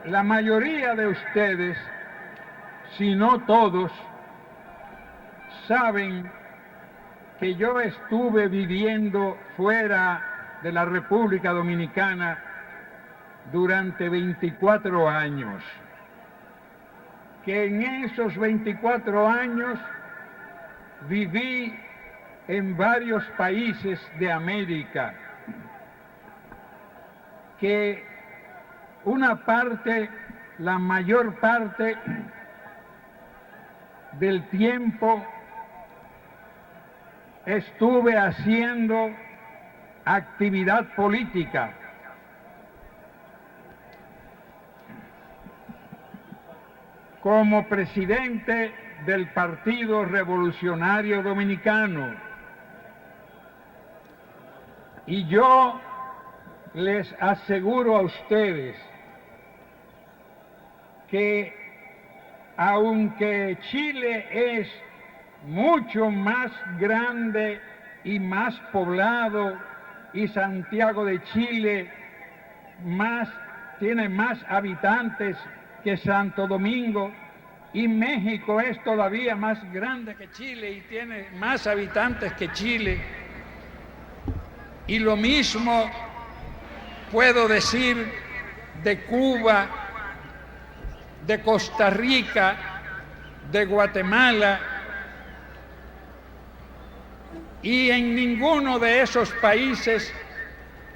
la mayoría de ustedes, si no todos, saben que yo estuve viviendo fuera de la República Dominicana durante 24 años, que en esos 24 años viví en varios países de América, que una parte, la mayor parte del tiempo estuve haciendo actividad política. Como presidente del Partido Revolucionario Dominicano. Y yo les aseguro a ustedes que aunque Chile es mucho más grande y más poblado, y Santiago de Chile tiene más habitantes que Santo Domingo, y México es todavía más grande que Chile y tiene más habitantes que Chile, y lo mismo puedo decir de Cuba, de Costa Rica, de Guatemala, y en ninguno de esos países,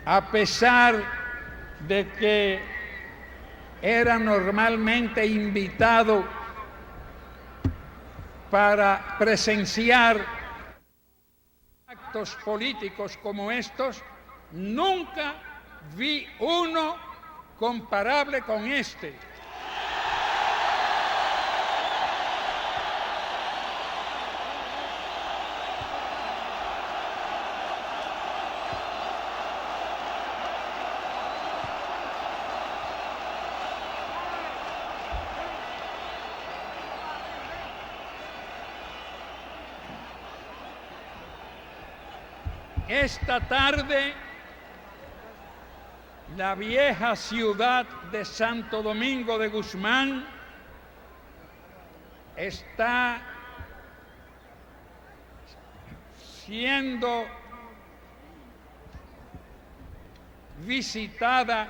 a pesar de que era normalmente invitado para presenciar actos políticos como estos, nunca vi uno comparable con este. Esta tarde, la vieja ciudad de Santo Domingo de Guzmán está siendo visitada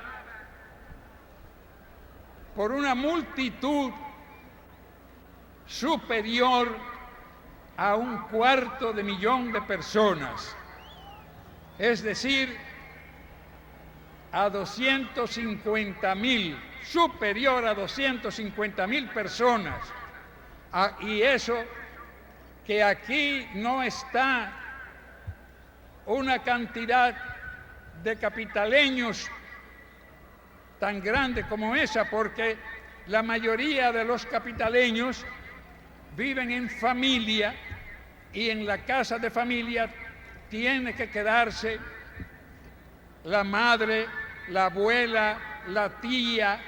por una multitud superior a 250,000 de personas. Es decir, a 250,000, superior a 250,000 personas. Y eso que aquí no está una cantidad de capitaleños tan grande como esa, porque la mayoría de los capitaleños viven en familia, y en la casa de familia tiene que quedarse la madre, la abuela, la tía,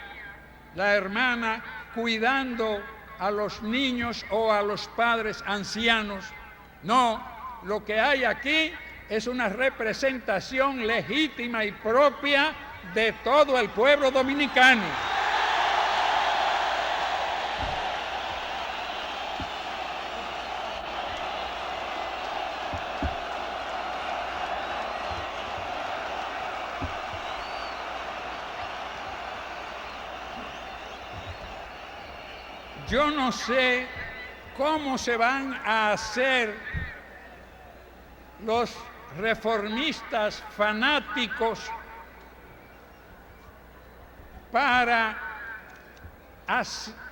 la hermana, cuidando a los niños o a los padres ancianos. No, lo que hay aquí es una representación legítima y propia de todo el pueblo dominicano. Yo no sé cómo se van a hacer los reformistas fanáticos para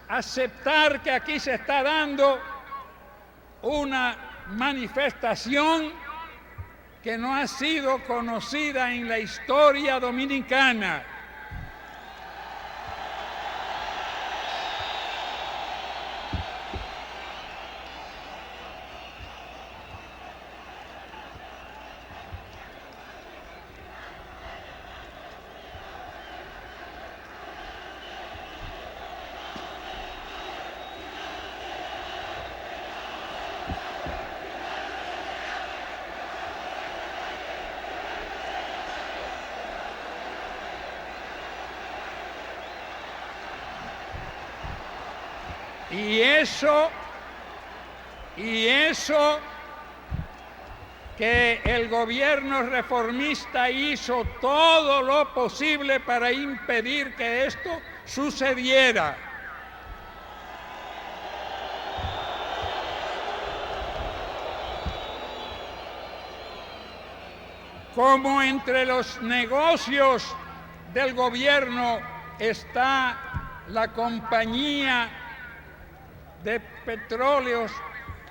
aceptar que aquí se está dando una manifestación que no ha sido conocida en la historia dominicana. Y eso que el gobierno reformista hizo todo lo posible para impedir que esto sucediera. Como entre los negocios del gobierno está la compañía de petróleos,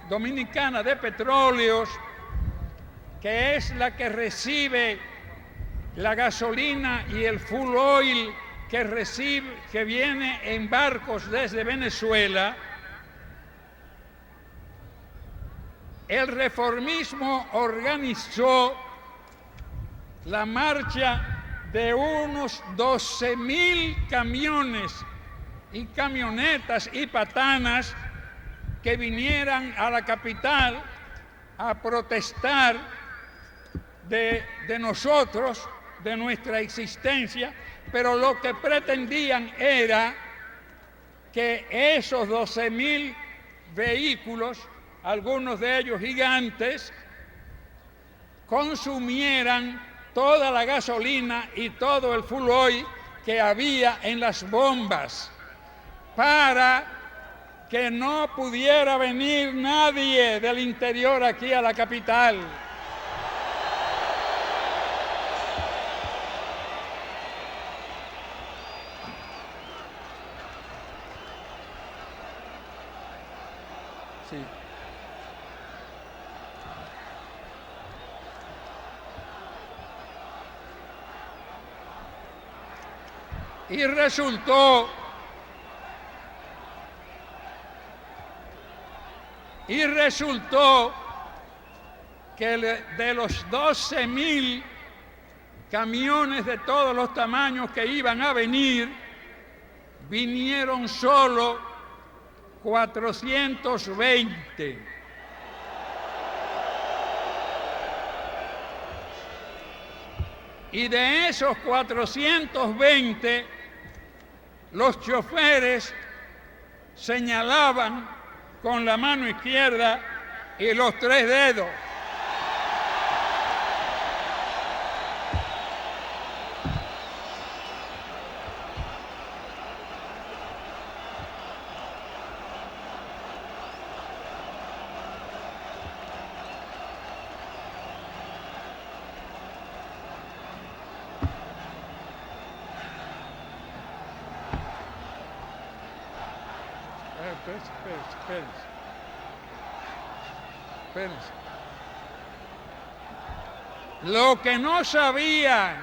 Dominicana de Petróleos, que es la que recibe la gasolina y el fuel oil que viene en barcos desde Venezuela, el reformismo organizó la marcha de unos 12,000 camiones y camionetas y patanas que vinieran a la capital a protestar de nosotros, de nuestra existencia, pero lo que pretendían era que esos 12,000 vehículos, algunos de ellos gigantes, consumieran toda la gasolina y todo el fuel oil que había en las bombas, para que no pudiera venir nadie del interior aquí a la capital. Sí. Y resultó que de los 12,000 camiones de todos los tamaños que iban a venir, vinieron solo 420. Y de esos 420, los choferes señalaban con la mano izquierda y los 3 dedos. Espérense. Lo que no sabían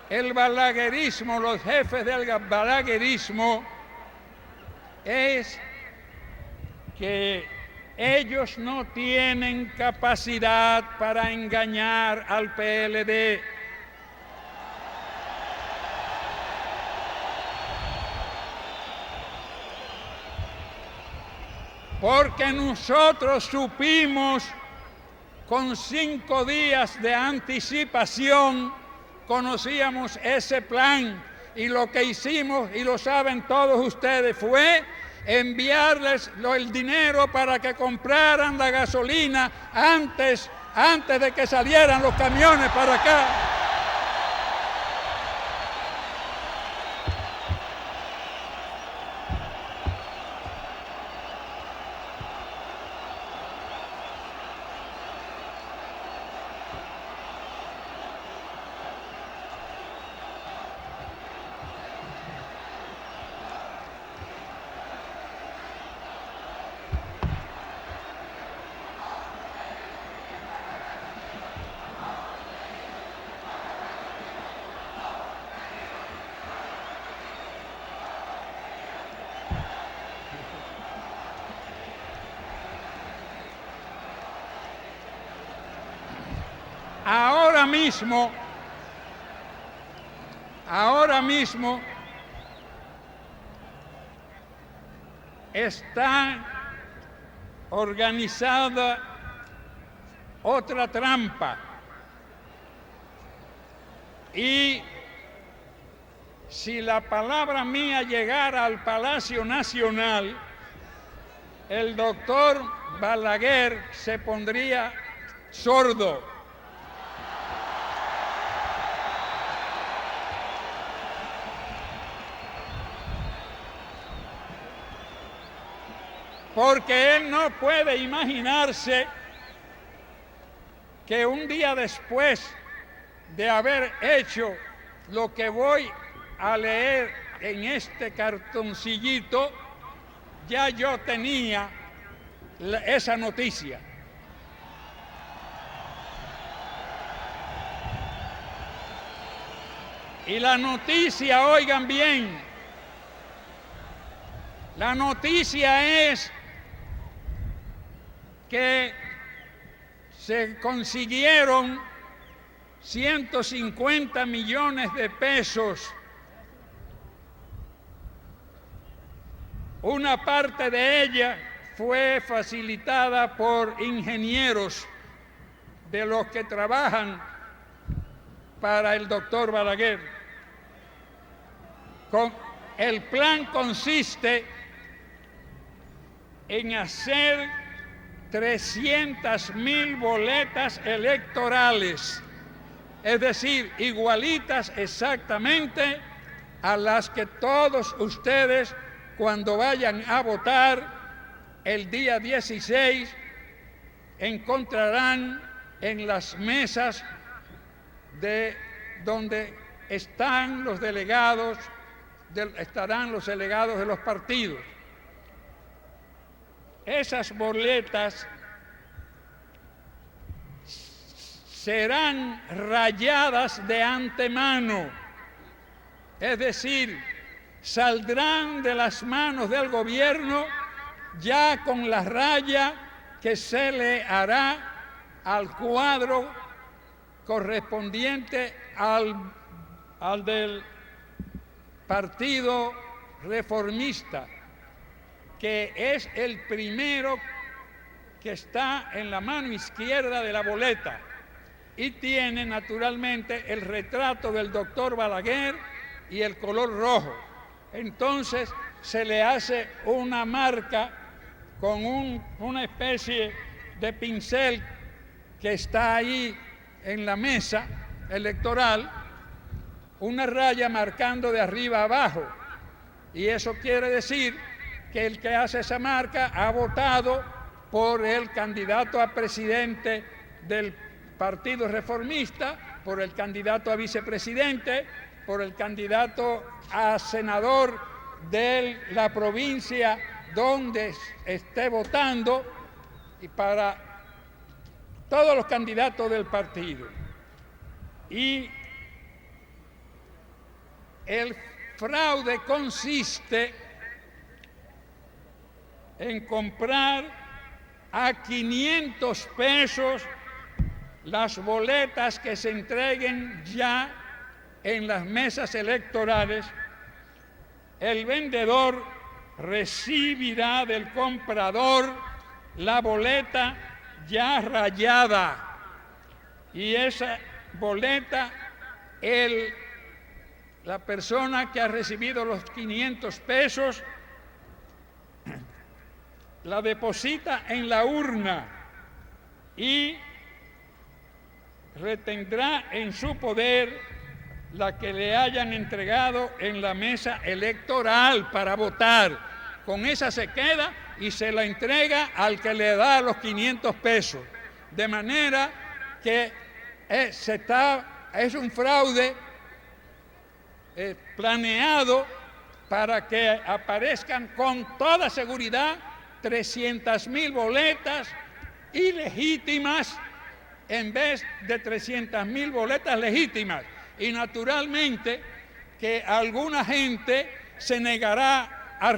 el balaguerismo, los jefes del balaguerismo, es que ellos no tienen capacidad para engañar al PLD. Porque nosotros supimos, con 5 días de anticipación, conocíamos ese plan, y lo que hicimos, y lo saben todos ustedes, fue enviarles el dinero para que compraran la gasolina antes de que salieran los camiones para acá. Ahora mismo está organizada otra trampa, y si la palabra mía llegara al Palacio Nacional, el doctor Balaguer se pondría sordo. Porque él no puede imaginarse que un día después de haber hecho lo que voy a leer en este cartoncillito, ya yo tenía esa noticia. Y la noticia, oigan bien, la noticia es que se consiguieron 150 millones de pesos. Una parte de ella fue facilitada por ingenieros de los que trabajan para el doctor Balaguer. El plan consiste en hacer 300.000 boletas electorales, es decir, igualitas exactamente a las que todos ustedes, cuando vayan a votar el día 16, encontrarán en las mesas de donde están los delegados, estarán los delegados de los partidos. Esas boletas serán rayadas de antemano, es decir, saldrán de las manos del gobierno ya con la raya que se le hará al cuadro correspondiente al del Partido Reformista, que es el primero que está en la mano izquierda de la boleta y tiene naturalmente el retrato del doctor Balaguer y el color rojo. Entonces se le hace una marca con una especie de pincel que está ahí en la mesa electoral, una raya marcando de arriba a abajo, y eso quiere decir que el que hace esa marca ha votado por el candidato a presidente del Partido Reformista, por el candidato a vicepresidente, por el candidato a senador de la provincia donde esté votando, y para todos los candidatos del partido. Y el fraude consiste en comprar a 500 pesos las boletas que se entreguen ya en las mesas electorales. El vendedor recibirá del comprador la boleta ya rayada, y esa boleta la persona que ha recibido los 500 pesos la deposita en la urna y retendrá en su poder la que le hayan entregado en la mesa electoral para votar. Con esa se queda y se la entrega al que le da los 500 pesos. De manera que es un fraude planeado para que aparezcan con toda seguridad 300.000 boletas ilegítimas en vez de 300.000 boletas legítimas. Y naturalmente que alguna gente se negará a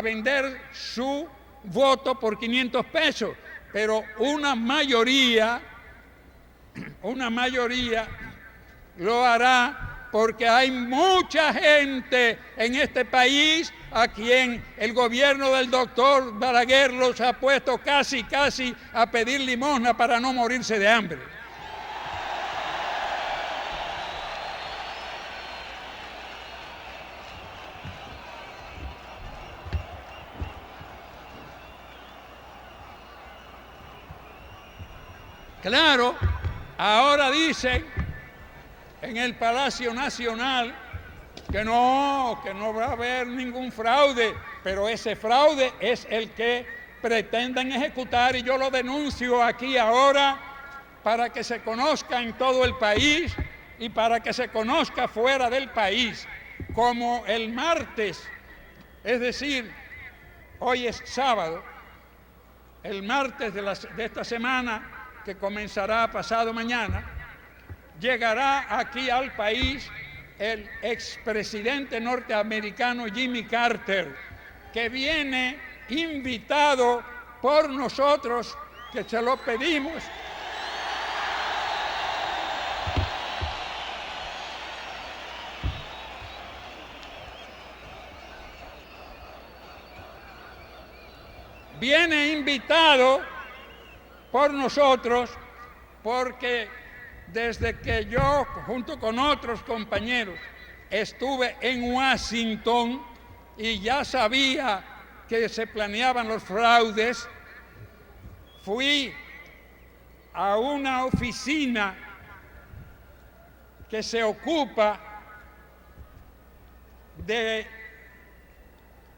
vender su voto por 500 pesos, pero una mayoría lo hará, porque hay mucha gente en este país a quien el gobierno del doctor Balaguer los ha puesto casi a pedir limosna para no morirse de hambre. Claro, ahora dicen en el Palacio Nacional que no va a haber ningún fraude, pero ese fraude es el que pretenden ejecutar y yo lo denuncio aquí ahora para que se conozca en todo el país y para que se conozca fuera del país, como el martes, es decir, hoy es sábado, el martes de esta semana, que comenzará pasado mañana, llegará aquí al país el expresidente norteamericano Jimmy Carter, que viene invitado por nosotros, que se lo pedimos. Viene invitado por nosotros porque desde que yo, junto con otros compañeros, estuve en Washington y ya sabía que se planeaban los fraudes, fui a una oficina que se ocupa de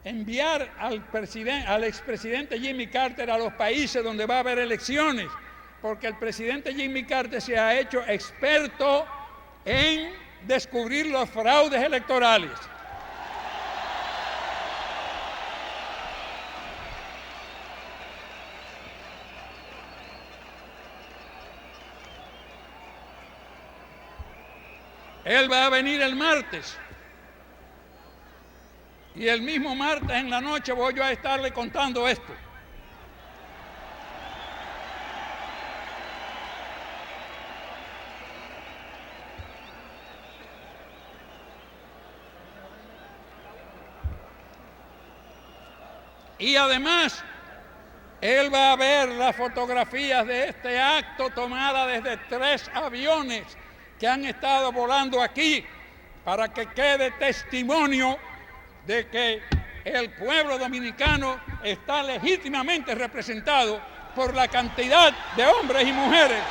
enviar al expresidente Jimmy Carter a los países donde va a haber elecciones, porque el presidente Jimmy Carter se ha hecho experto en descubrir los fraudes electorales. Él va a venir el martes. Y el mismo martes en la noche voy yo a estarle contando esto. Y además, él va a ver las fotografías de este acto tomadas desde 3 aviones que han estado volando aquí para que quede testimonio de que el pueblo dominicano está legítimamente representado por la cantidad de hombres y mujeres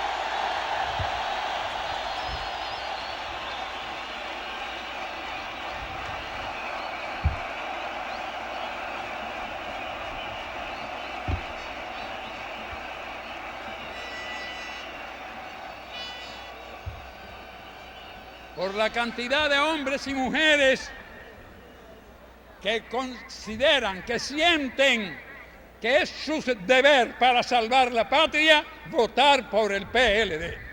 y mujeres que consideran, que sienten que es su deber para salvar la patria votar por el PLD.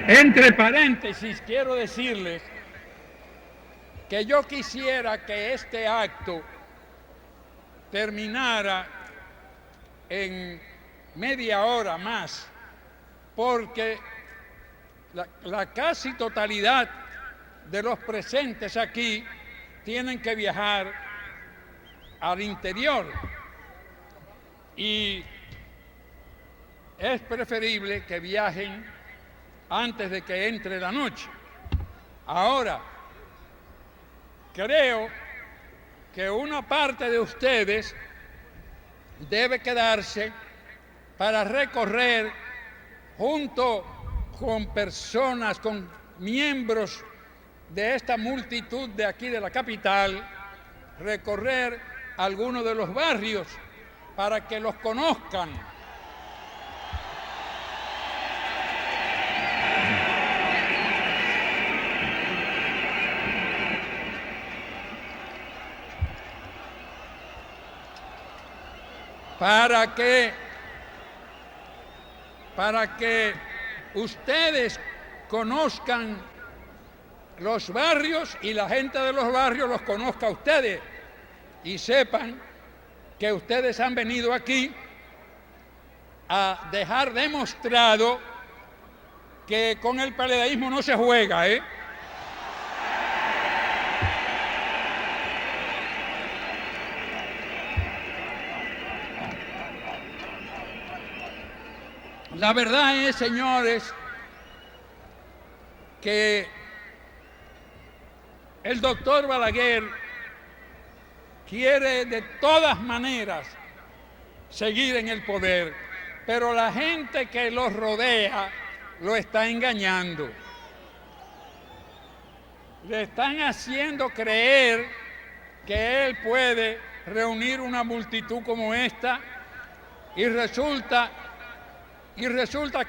Entre paréntesis, quiero decirles que yo quisiera que este acto terminara en media hora más, porque la casi totalidad de los presentes aquí tienen que viajar al interior y es preferible que viajen antes de que entre la noche. Ahora, creo que una parte de ustedes debe quedarse para recorrer junto con personas, con miembros de esta multitud de aquí de la capital, recorrer algunos de los barrios para que los conozcan. Para que ustedes conozcan los barrios y la gente de los barrios los conozca a ustedes y sepan que ustedes han venido aquí a dejar demostrado que con el peledeísmo no se juega, ¿eh? La verdad es, señores, que el doctor Balaguer quiere de todas maneras seguir en el poder, pero la gente que los rodea lo está engañando. Le están haciendo creer que él puede reunir una multitud como esta y resulta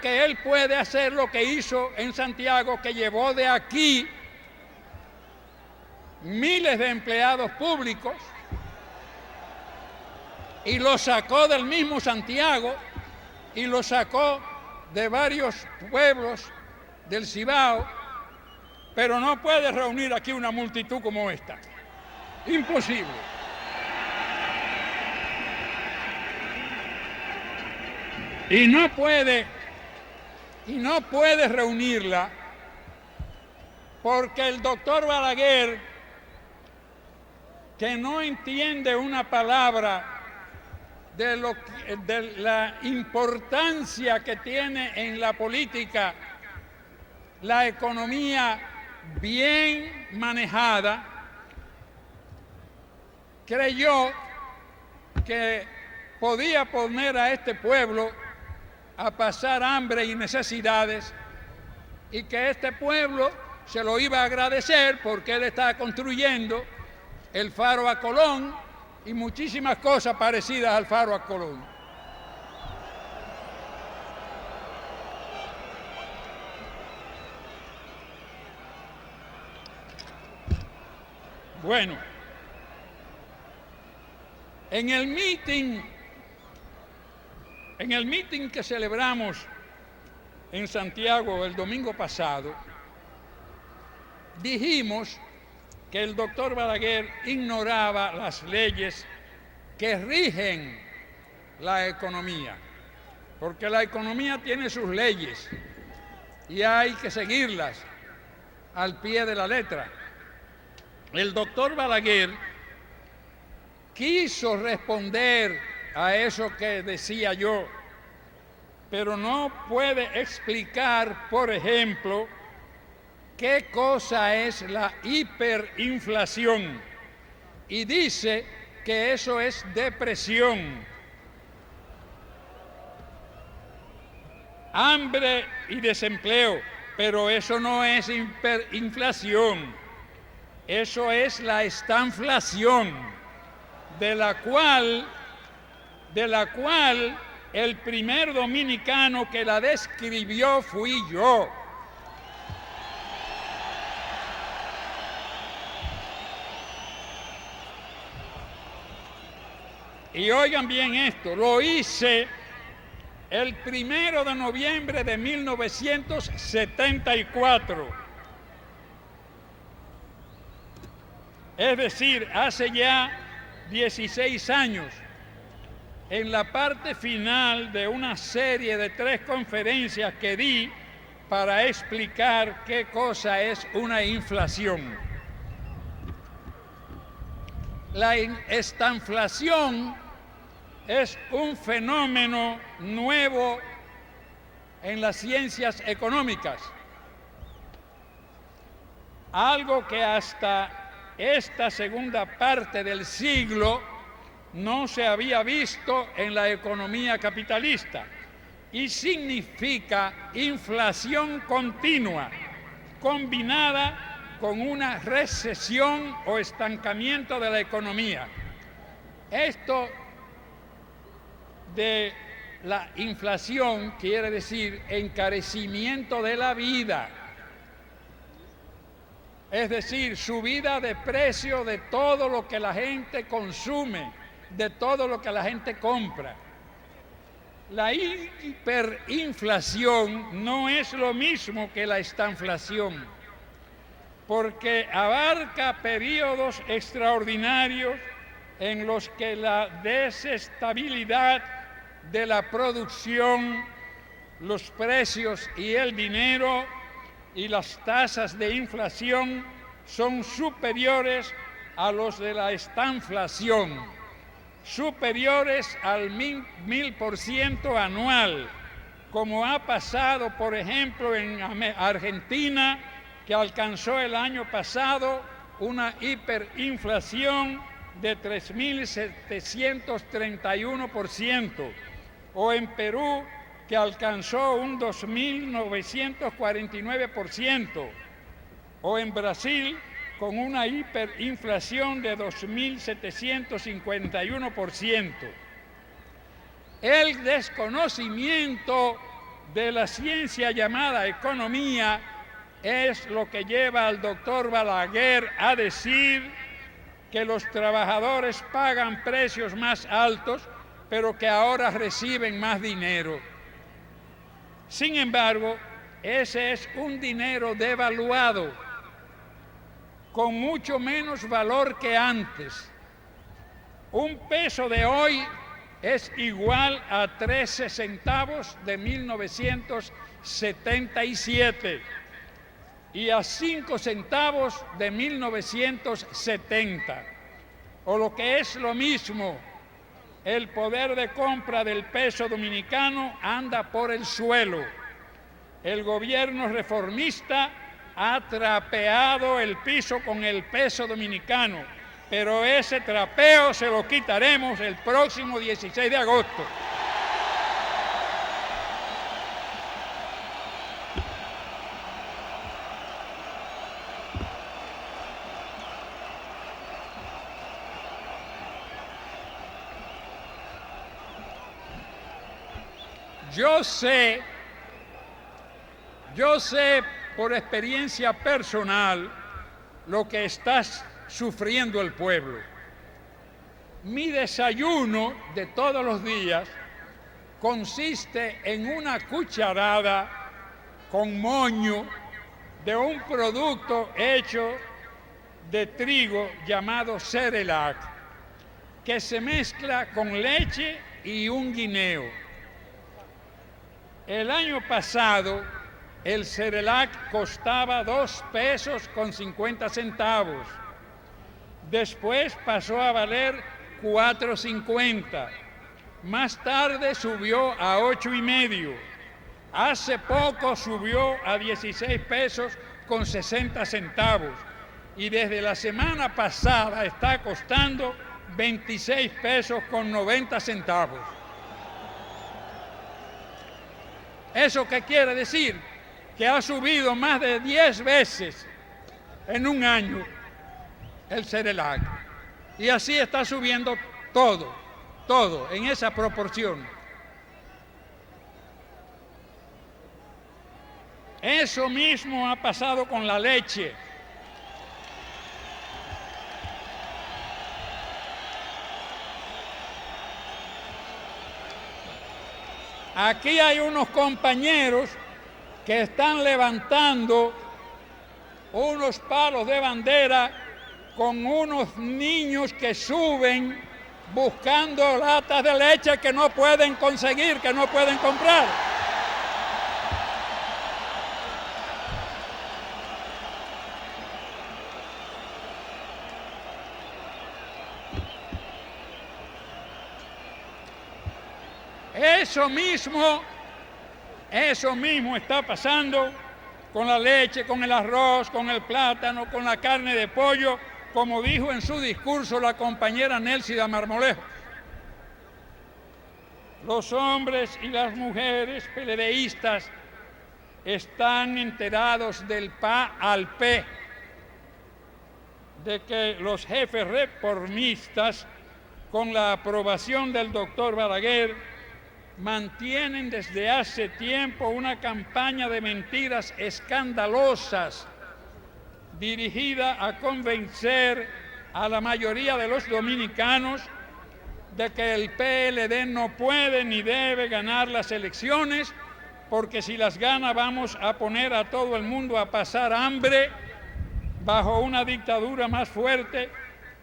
que él puede hacer lo que hizo en Santiago, que llevó de aquí miles de empleados públicos y los sacó del mismo Santiago y los sacó de varios pueblos del Cibao, pero no puede reunir aquí una multitud como esta. Imposible. Y no puede reunirla porque el doctor Balaguer, que no entiende una palabra de la importancia que tiene en la política la economía bien manejada, creyó que podía poner a este pueblo a pasar hambre y necesidades y que este pueblo se lo iba a agradecer porque él estaba construyendo el faro a Colón y muchísimas cosas parecidas al faro a Colón. Bueno, en el meeting que celebramos en Santiago el domingo pasado, dijimos que el doctor Balaguer ignoraba las leyes que rigen la economía, porque la economía tiene sus leyes y hay que seguirlas al pie de la letra. El doctor Balaguer quiso responder a eso que decía yo, pero no puede explicar, por ejemplo, qué cosa es la hiperinflación y dice que eso es depresión, hambre y desempleo, pero eso no es hiperinflación, eso es la estanflación, de la cual el primer dominicano que la describió fui yo. Y oigan bien esto, lo hice el 1 de noviembre de 1974. Es decir, hace ya 16 años, en la parte final de una serie de 3 conferencias que di para explicar qué cosa es una inflación. La estanflación es un fenómeno nuevo en las ciencias económicas, algo que hasta esta segunda parte del siglo no se había visto en la economía capitalista y significa inflación continua combinada con una recesión o estancamiento de la economía. Esto de la inflación quiere decir encarecimiento de la vida, es decir, subida de precio de todo lo que la gente consume, de todo lo que la gente compra. La hiperinflación no es lo mismo que la estanflación. porque abarca periodos extraordinarios en los que la desestabilidad de la producción, los precios y el dinero y las tasas de inflación son superiores a los de la estanflación, superiores al 1000% anual, como ha pasado, por ejemplo, en Argentina, que alcanzó el año pasado una hiperinflación de 3.731%, o en Perú, que alcanzó un 2.949%, o en Brasil, con una hiperinflación de 2.751%. El desconocimiento de la ciencia llamada economía es lo que lleva al doctor Balaguer a decir que los trabajadores pagan precios más altos, pero que ahora reciben más dinero. Sin embargo, ese es un dinero devaluado, con mucho menos valor que antes. Un peso de hoy es igual a 13 centavos de 1977 y a 5 centavos de 1970. O lo que es lo mismo, el poder de compra del peso dominicano anda por el suelo. El gobierno reformista ha trapeado el piso con el peso dominicano, pero ese trapeo se lo quitaremos el próximo 16 de agosto. Yo sé por experiencia personal lo que está sufriendo el pueblo. Mi desayuno de todos los días consiste en una cucharada con moño de un producto hecho de trigo llamado Cerelac, que se mezcla con leche y un guineo. El año pasado el Cerelac costaba 2 pesos con 50 centavos. Después pasó a valer 4.50. Más tarde subió a 8.5. Hace poco subió a 16 pesos con 60 centavos. Y desde la semana pasada está costando 26 pesos con 90 centavos. ¿Eso qué quiere decir? Que ha subido más de 10 veces en un año el Cerelac. Y así está subiendo todo, en esa proporción. Eso mismo ha pasado con la leche. Aquí hay unos compañeros que están levantando unos palos de bandera con unos niños que suben buscando latas de leche que no pueden conseguir, que no pueden comprar. Eso mismo está pasando con la leche, con el arroz, con el plátano, con la carne de pollo, como dijo en su discurso la compañera Nélcida Marmolejo. Los hombres y las mujeres PLDistas están enterados del pa al pe, de que los jefes reformistas, con la aprobación del doctor Balaguer, mantienen desde hace tiempo una campaña de mentiras escandalosas dirigida a convencer a la mayoría de los dominicanos de que el PLD no puede ni debe ganar las elecciones, porque si las gana vamos a poner a todo el mundo a pasar hambre, bajo una dictadura más fuerte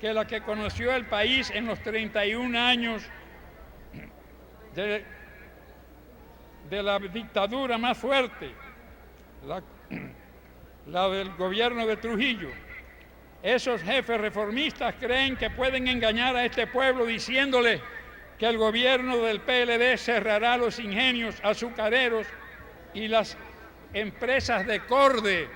que la que conoció el país en los 31 años de la dictadura más fuerte, la del gobierno de Trujillo. Esos jefes reformistas creen que pueden engañar a este pueblo diciéndole que el gobierno del PLD cerrará los ingenios azucareros y las empresas de Corde,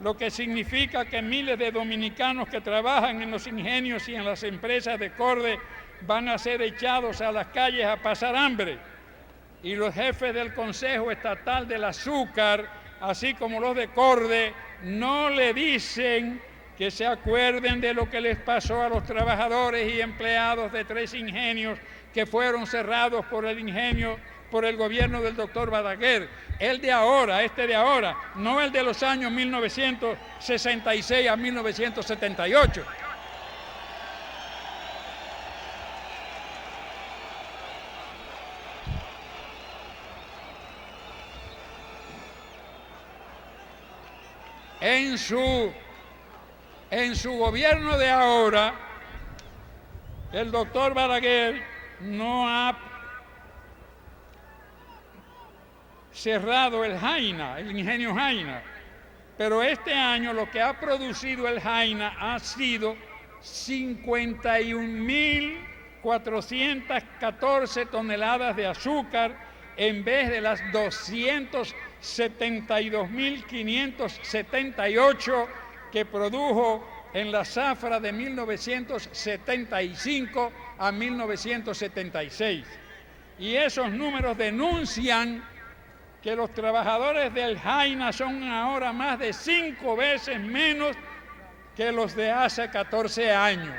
lo que significa que miles de dominicanos que trabajan en los ingenios y en las empresas de Corde van a ser echados a las calles a pasar hambre. Y los jefes del Consejo Estatal del Azúcar, así como los de Corde, no le dicen que se acuerden de lo que les pasó a los trabajadores y empleados de 3 ingenios que fueron cerrados por el gobierno del doctor Balaguer. El de ahora, este de ahora, no el de los años 1966 a 1978. En su gobierno de ahora, el doctor Balaguer no ha cerrado el Jaina, el ingenio Jaina, pero este año lo que ha producido el Jaina ha sido 51.414 toneladas de azúcar en vez de las 272.578 que produjo en la zafra de 1975 a 1976. Y esos números denuncian que los trabajadores del Jaina son ahora más de 5 veces menos que los de hace 14 años.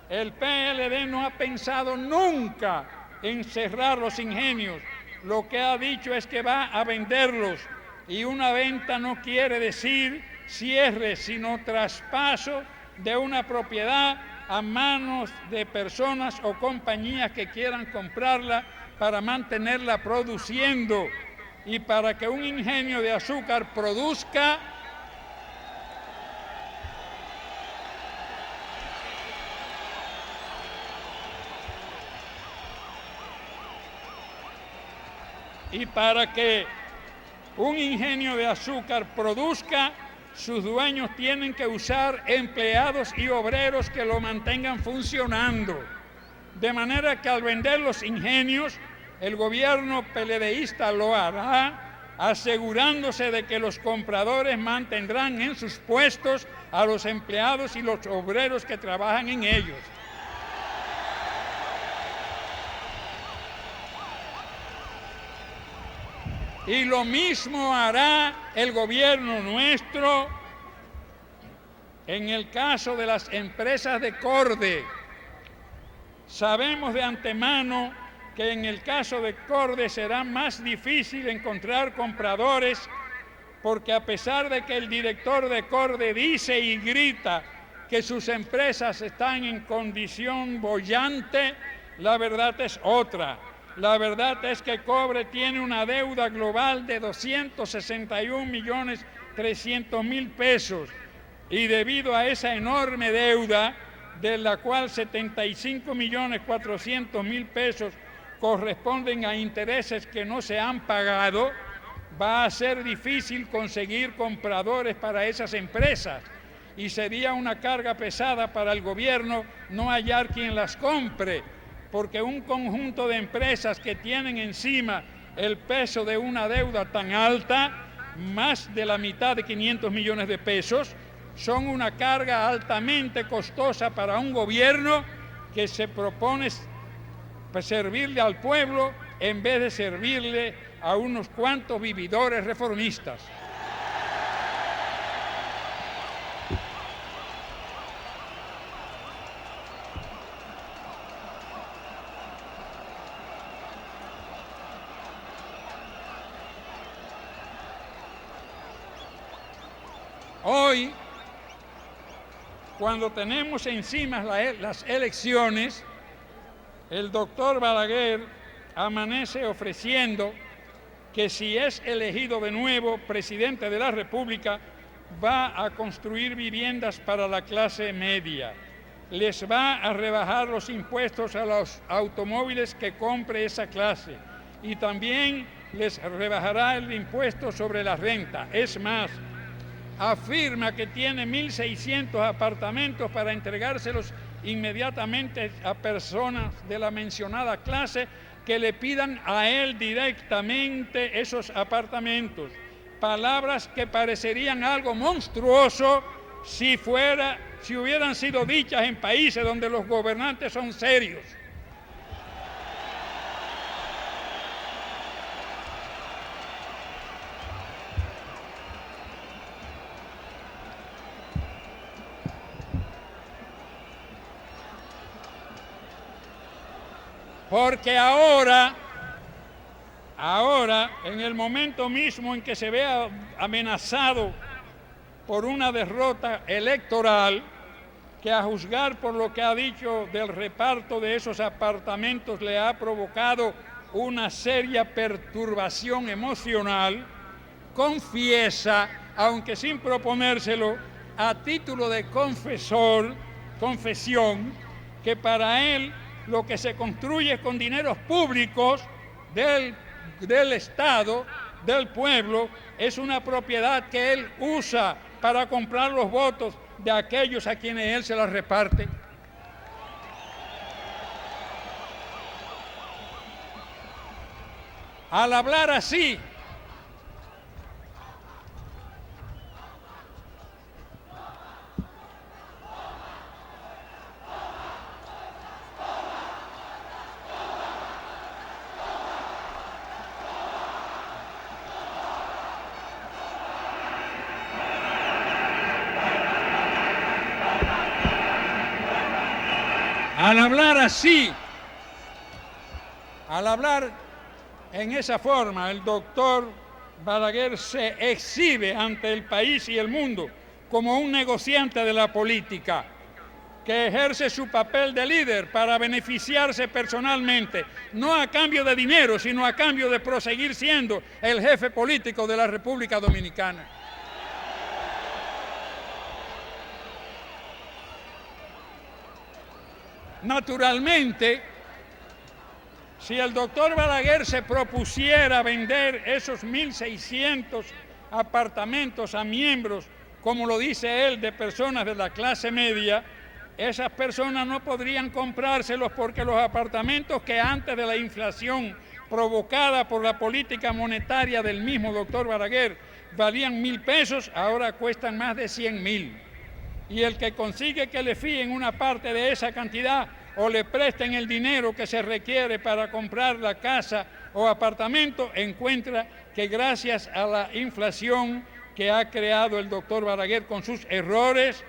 El PLD no ha pensado nunca en cerrar los ingenios. Lo que ha dicho es que va a venderlos. Y una venta no quiere decir cierre, sino traspaso de una propiedad a manos de personas o compañías que quieran comprarla para mantenerla produciendo. Y para que un ingenio de azúcar produzca, sus dueños tienen que usar empleados y obreros que lo mantengan funcionando. De manera que al vender los ingenios, el gobierno PLDista lo hará asegurándose de que los compradores mantendrán en sus puestos a los empleados y los obreros que trabajan en ellos. Y lo mismo hará el gobierno nuestro en el caso de las empresas de Corde. Sabemos de antemano que en el caso de Corde será más difícil encontrar compradores, porque a pesar de que el director de Corde dice y grita que sus empresas están en condición boyante, la verdad es otra. La verdad es que Corde tiene una deuda global de 261.300.000 pesos y debido a esa enorme deuda, de la cual 75.400.000 pesos corresponden a intereses que no se han pagado, va a ser difícil conseguir compradores para esas empresas y sería una carga pesada para el gobierno no hallar quien las compre, porque un conjunto de empresas que tienen encima el peso de una deuda tan alta, más de la mitad de 500 millones de pesos, son una carga altamente costosa para un gobierno que se propone servirle al pueblo en vez de servirle a unos cuantos vividores reformistas. Hoy, cuando tenemos encima las elecciones, el doctor Balaguer amanece ofreciendo que si es elegido de nuevo presidente de la República, va a construir viviendas para la clase media. Les va a rebajar los impuestos a los automóviles que compre esa clase. Y también les rebajará el impuesto sobre la renta. Es más, afirma que tiene 1.600 apartamentos para entregárselos inmediatamente a personas de la mencionada clase que le pidan a él directamente esos apartamentos. Palabras que parecerían algo monstruoso si hubieran sido dichas en países donde los gobernantes son serios. Porque ahora, en el momento mismo en que se vea amenazado por una derrota electoral, que a juzgar por lo que ha dicho del reparto de esos apartamentos le ha provocado una seria perturbación emocional, confiesa, aunque sin proponérselo, a título de confesión, que para él lo que se construye con dineros públicos del Estado, del pueblo, es una propiedad que él usa para comprar los votos de aquellos a quienes él se las reparte. Al hablar así, al hablar en esa forma, el doctor Balaguer se exhibe ante el país y el mundo como un negociante de la política que ejerce su papel de líder para beneficiarse personalmente, no a cambio de dinero, sino a cambio de proseguir siendo el jefe político de la República Dominicana. Naturalmente, si el doctor Balaguer se propusiera vender esos 1.600 apartamentos a miembros, como lo dice él, de personas de la clase media, esas personas no podrían comprárselos porque los apartamentos que antes de la inflación provocada por la política monetaria del mismo doctor Balaguer valían 1.000 pesos, ahora cuestan más de 100.000. Y el que consigue que le fíen una parte de esa cantidad o le presten el dinero que se requiere para comprar la casa o apartamento, encuentra que gracias a la inflación que ha creado el doctor Balaguer con sus errores,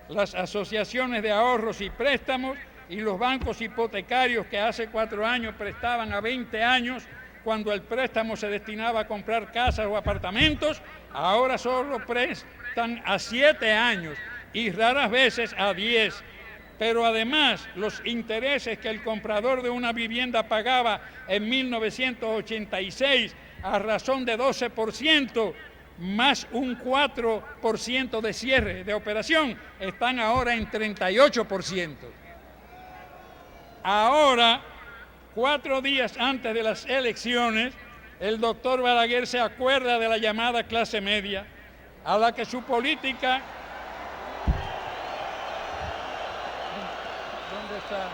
las asociaciones de ahorros y préstamos y los bancos hipotecarios que hace 4 años prestaban a 20 años cuando el préstamo se destinaba a comprar casas o apartamentos, ahora solo prestan a 7 años y raras veces a 10. Pero además los intereses que el comprador de una vivienda pagaba en 1986 a razón de 12%, más un 4% de cierre de operación, están ahora en 38%. Ahora, 4 días antes de las elecciones, el doctor Balaguer se acuerda de la llamada clase media, a la que su política... ¿Dónde está?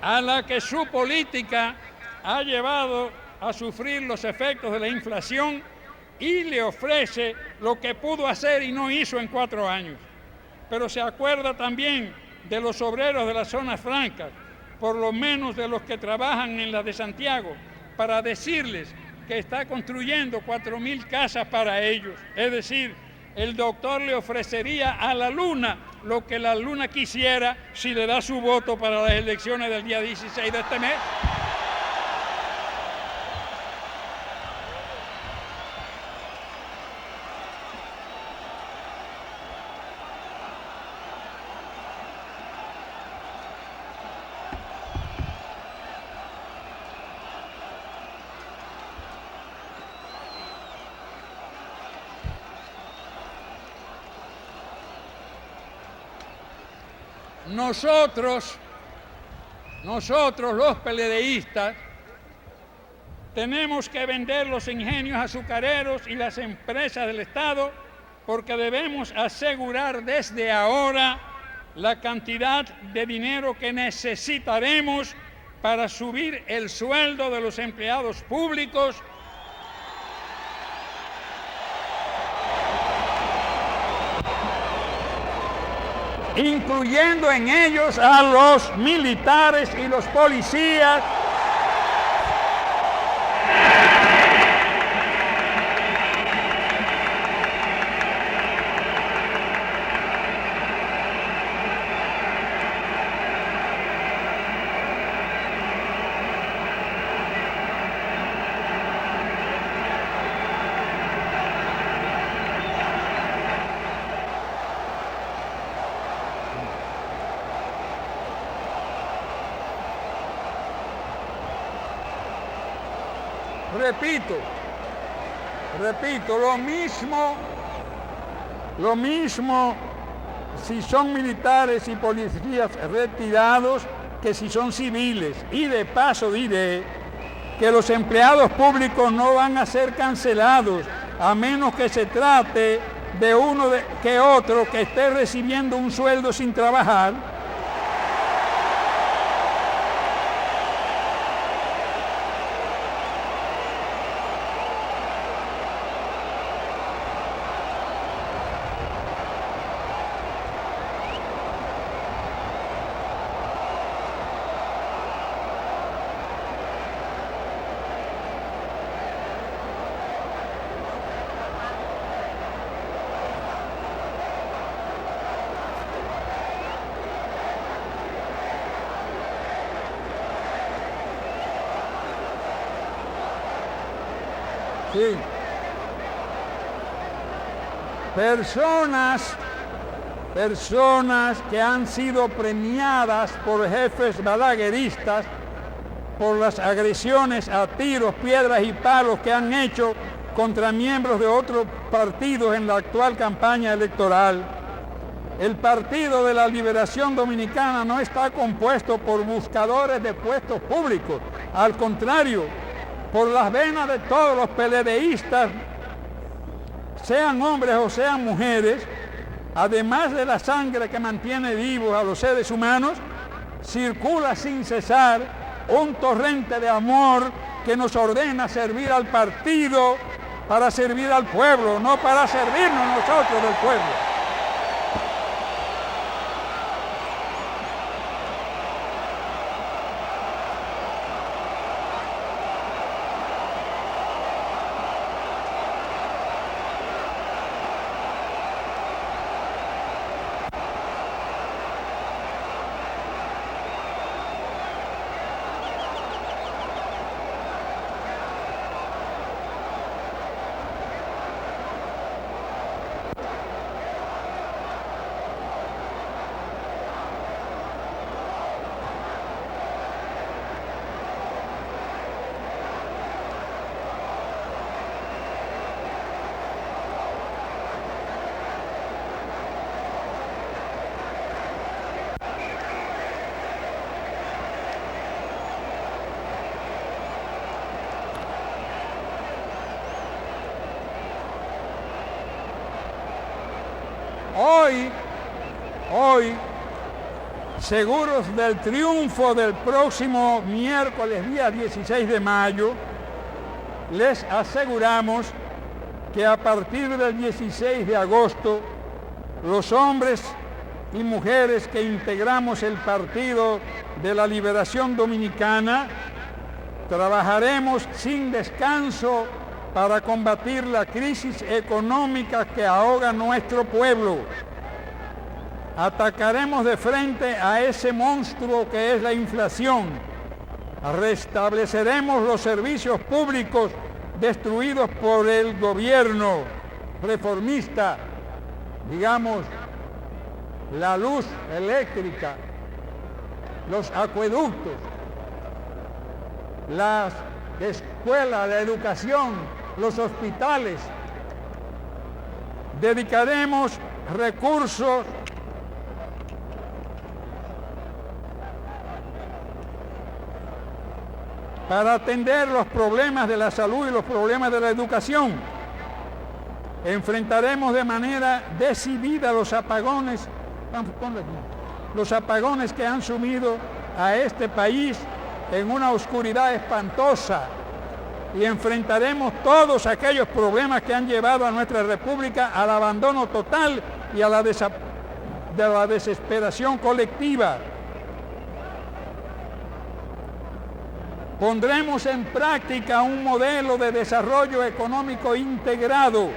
A la que su política ha llevado a sufrir los efectos de la inflación y le ofrece lo que pudo hacer y no hizo en 4 años. Pero se acuerda también de los obreros de las zonas francas, por lo menos de los que trabajan en la de Santiago, para decirles que está construyendo 4.000 casas para ellos. Es decir, el doctor le ofrecería a la luna lo que la luna quisiera si le da su voto para las elecciones del día 16 de este mes. nosotros los PLDistas, tenemos que vender los ingenios azucareros y las empresas del Estado porque debemos asegurar desde ahora la cantidad de dinero que necesitaremos para subir el sueldo de los empleados públicos, incluyendo en ellos a los militares y los policías. Repito, lo mismo si son militares y policías retirados que si son civiles. Y de paso diré que los empleados públicos no van a ser cancelados a menos que se trate de uno que otro que esté recibiendo un sueldo sin trabajar. Sí. Personas que han sido premiadas por jefes balagueristas por las agresiones a tiros, piedras y palos que han hecho contra miembros de otros partidos en la actual campaña electoral. El Partido de la Liberación Dominicana no está compuesto por buscadores de puestos públicos, al contrario, por las venas de todos los PLDistas, sean hombres o sean mujeres, además de la sangre que mantiene vivos a los seres humanos, circula sin cesar un torrente de amor que nos ordena servir al partido para servir al pueblo, no para servirnos nosotros del pueblo. Hoy, seguros del triunfo del próximo miércoles, día 16 de mayo, les aseguramos que a partir del 16 de agosto, los hombres y mujeres que integramos el Partido de la Liberación Dominicana trabajaremos sin descanso para combatir la crisis económica que ahoga nuestro pueblo. Atacaremos de frente a ese monstruo que es la inflación. Restableceremos los servicios públicos destruidos por el gobierno reformista, digamos, la luz eléctrica, los acueductos, las escuelas, la educación, los hospitales. Dedicaremos recursos para atender los problemas de la salud y los problemas de la educación. Enfrentaremos de manera decidida los apagones que han sumido a este país en una oscuridad espantosa, y enfrentaremos todos aquellos problemas que han llevado a nuestra República al abandono total y a la desesperación colectiva. Pondremos en práctica un modelo de desarrollo económico integrado.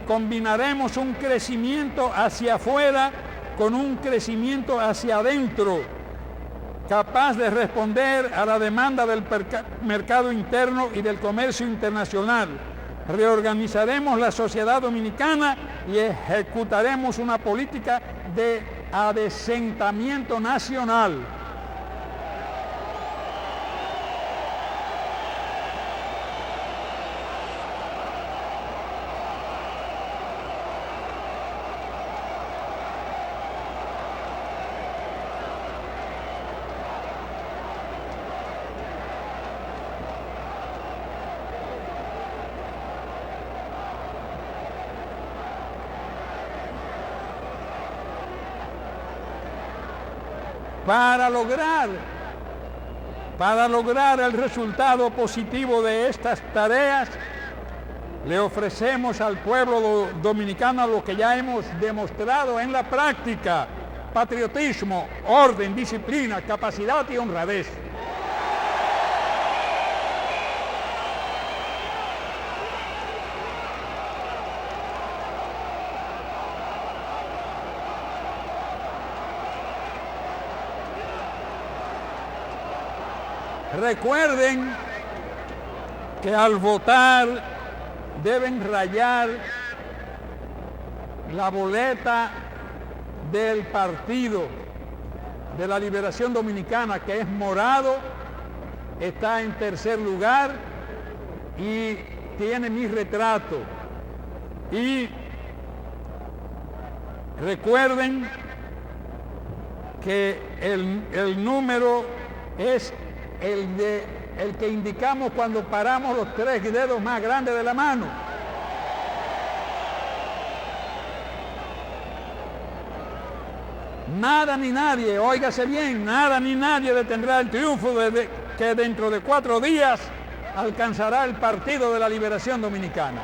Combinaremos un crecimiento hacia afuera con un crecimiento hacia adentro, capaz de responder a la demanda del mercado interno y del comercio internacional. Reorganizaremos la sociedad dominicana y ejecutaremos una política de adesentamiento nacional. Para lograr el resultado positivo de estas tareas, le ofrecemos al pueblo dominicano lo que ya hemos demostrado en la práctica: patriotismo, orden, disciplina, capacidad y honradez. Recuerden que al votar deben rayar la boleta del Partido de la Liberación Dominicana, que es morado, está en tercer lugar y tiene mi retrato. Y recuerden que el número es el que indicamos cuando paramos los 3 dedos más grandes de la mano. Nada ni nadie, óigase bien, nada ni nadie detendrá el triunfo que dentro de 4 días alcanzará el Partido de la Liberación Dominicana.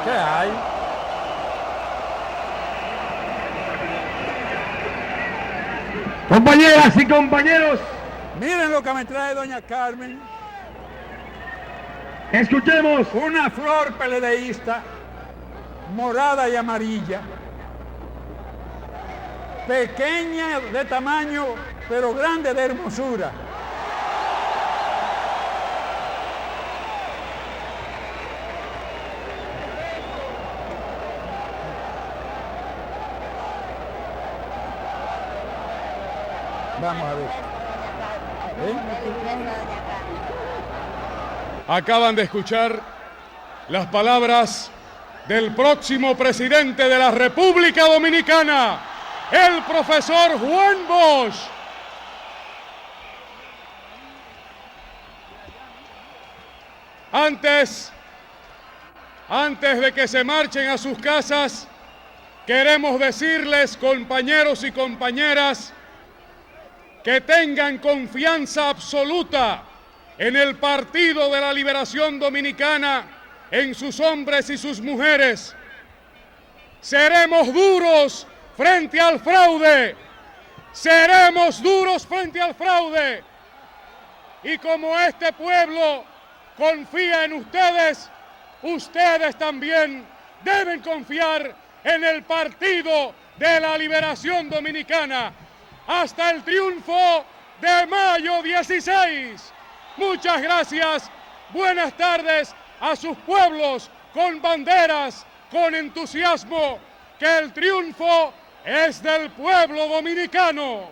¿Qué hay? Compañeras y compañeros, miren lo que me trae doña Carmen. escuchemos. Una flor peledeísta, morada y amarilla, pequeña de tamaño, pero grande de hermosura. Vamos a ver. Acaban de escuchar las palabras del próximo presidente de la República Dominicana, el profesor Juan Bosch. Antes de que se marchen a sus casas, queremos decirles, compañeros y compañeras, que tengan confianza absoluta en el Partido de la Liberación Dominicana, en sus hombres y sus mujeres. Seremos duros frente al fraude. Seremos duros frente al fraude. Y como este pueblo confía en ustedes, ustedes también deben confiar en el Partido de la Liberación Dominicana. Hasta el triunfo de mayo 16. Muchas gracias. Buenas tardes a sus pueblos con banderas, con entusiasmo, que el triunfo es del pueblo dominicano.